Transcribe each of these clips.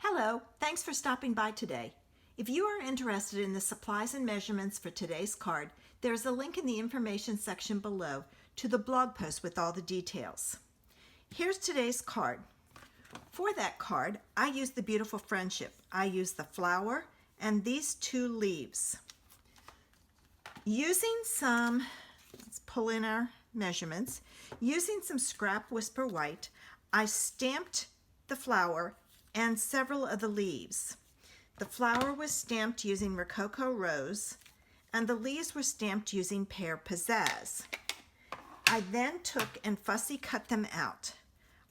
Hello, thanks for stopping by today. If you are interested in the supplies and measurements for today's card, there's a link in the information section below to the blog post with all the details. Here's today's card. For that card, I used the Beautiful Friendship. I used the flower and these two leaves. Let's pull in our measurements. Using some scrap Whisper White, I stamped the flower and several of the leaves. The flower was stamped using Rococo Rose, and the leaves were stamped using Pear Pizzazz. I then took and fussy cut them out.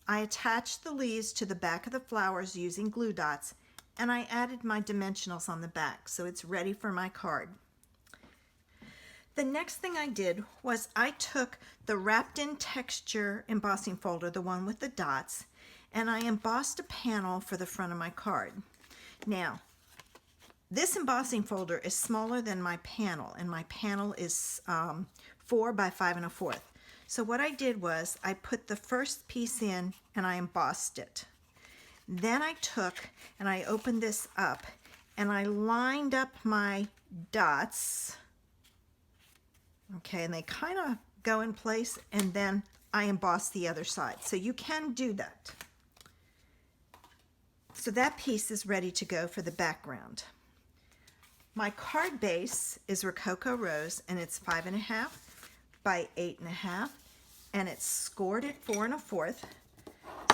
I attached the leaves to the back of the flowers using glue dots, and I added my dimensionals on the back, so it's ready for my card. The next thing I did was I took the wrapped in texture embossing folder, the one with the dots, and I embossed a panel for the front of my card. Now, this embossing folder is smaller than my panel, and my panel is 4 by 5 1/4. So what I did was I put the first piece in and I embossed it. Then I took and I opened this up and I lined up my dots. Okay, and they kind of go in place, and then I emboss the other side. So you can do that. So that piece is ready to go for the background. My card base is Rococo Rose, and it's 5 1/2 by 8 1/2, and it's scored at 4 1/4.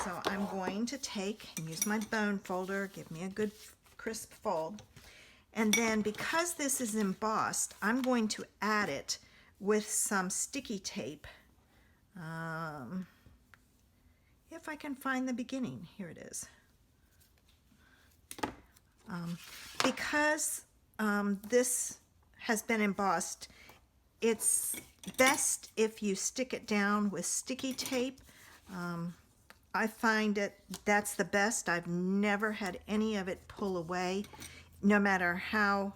So I'm going to take and use my bone folder, give me a good crisp fold. And then because this is embossed, I'm going to add it with some sticky tape. If I can find the beginning, here it is. Because this has been embossed, it's best if you stick it down with sticky tape. I find that's the best. I've never had any of it pull away, no matter how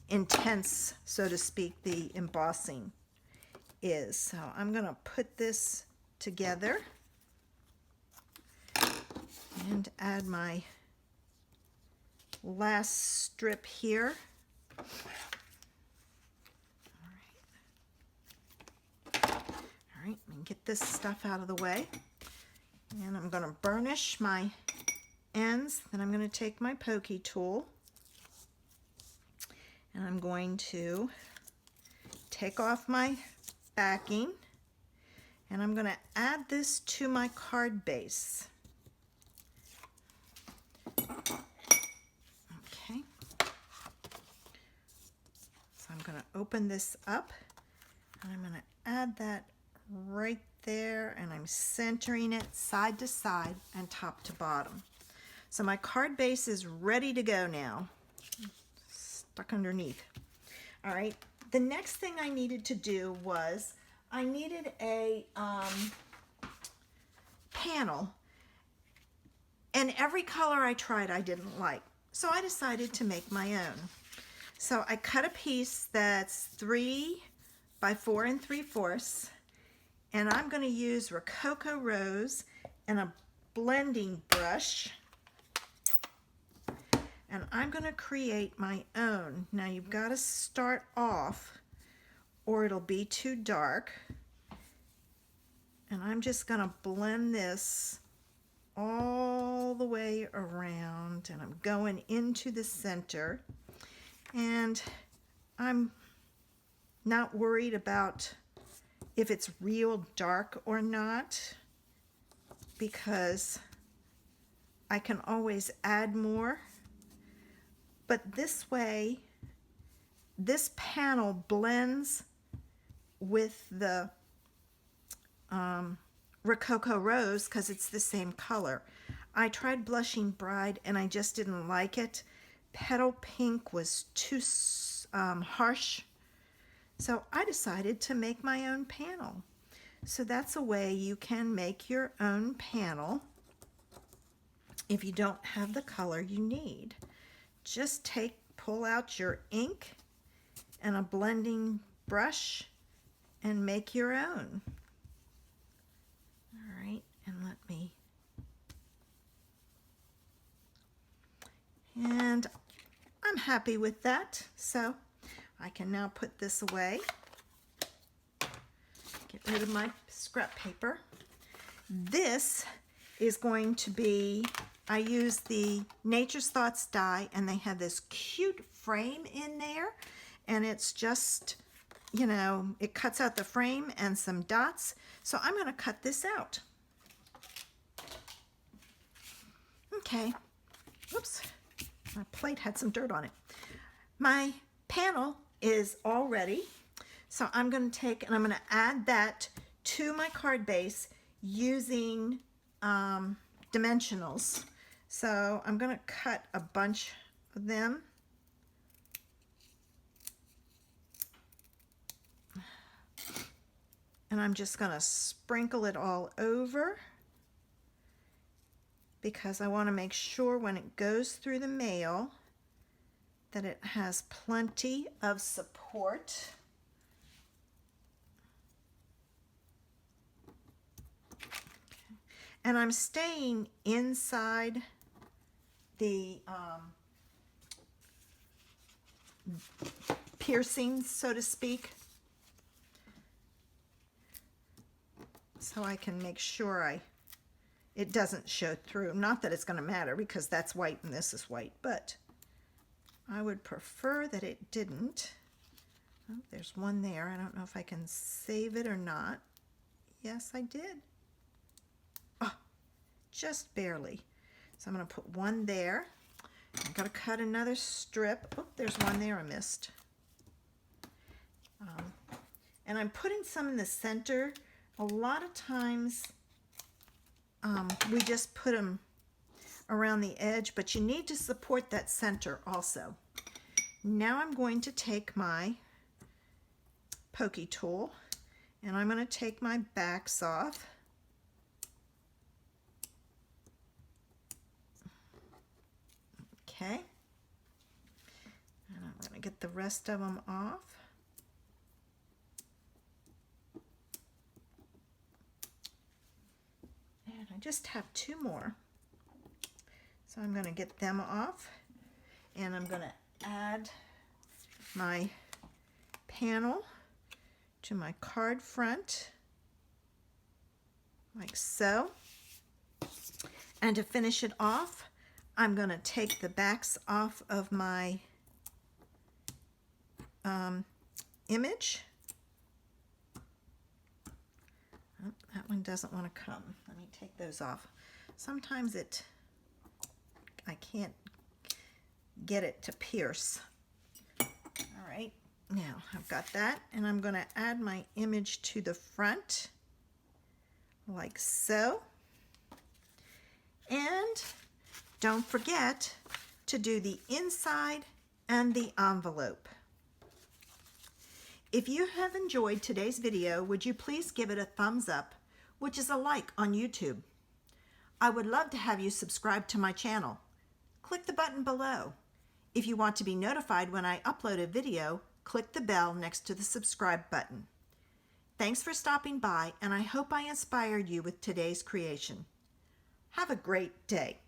intense, so to speak, the embossing is. So I'm going to put this together and add my last strip here. All right, and get this stuff out of the way. And I'm going to burnish my ends. Then I'm going to take my pokey tool and I'm going to take off my backing, and I'm going to add this to my card base. Okay. So I'm going to open this up, and I'm going to add that right there, and I'm centering it side to side and top to bottom. So my card base is ready to go now. Stuck underneath. All right, the next thing I needed to do was I needed a panel, and every color I tried I didn't like, so I decided to make my own. So I cut a piece that's 3 by 4 3/4, and I'm going to use Rococo Rose and a blending brush, and I'm going to create my own. Now you've got to start off or it'll be too dark, and I'm just going to blend this all the way around, and I'm going into the center, and I'm not worried about if it's real dark or not, because I can always add more. But this way, this panel blends with the Rococo Rose because it's the same color. I tried Blushing Bride and I just didn't like it. Petal Pink was too harsh. So I decided to make my own panel. So that's a way you can make your own panel if you don't have the color you need. Just pull out your ink and a blending brush and make your own. All right, and let me And I'm happy with that. So I can now put this away. Get rid of my scrap paper. This is going to be, I use the Nature's Thoughts die, and they have this cute frame in there, and it's just, you know, it cuts out the frame and some dots. So I'm going to cut this out. Okay. Oops. My plate had some dirt on it. My panel is all ready. So I'm going to take and I'm going to add that to my card base using dimensionals. So I'm going to cut a bunch of them. And I'm just going to sprinkle it all over because I want to make sure when it goes through the mail that it has plenty of support. And I'm staying inside the piercings, so to speak, so I can make sure it doesn't show through. Not that it's going to matter because that's white and this is white, but I would prefer that it didn't. Oh, there's one there. I don't know if I can save it or not. Yes, I did. Just barely. So I'm going to put one there. I'm going to cut another strip. Oh, there's one there I missed. And I'm putting some in the center. A lot of times we just put them around the edge, but you need to support that center also. Now I'm going to take my pokey tool and I'm going to take my backs off. Okay, and I'm going to get the rest of them off. And I just have two more. So I'm going to get them off, and I'm going to add my panel to my card front, like so. And to finish it off, I'm going to take the backs off of my image. Oh, that one doesn't want to come. Let me take those off. Sometimes I can't get it to pierce. All right, now I've got that, and I'm going to add my image to the front, like so. And don't forget to do the inside and the envelope. If you have enjoyed today's video, would you please give it a thumbs up, which is a like on YouTube. I would love to have you subscribe to my channel. Click the button below. If you want to be notified when I upload a video, click the bell next to the subscribe button. Thanks for stopping by, and I hope I inspired you with today's creation. Have a great day.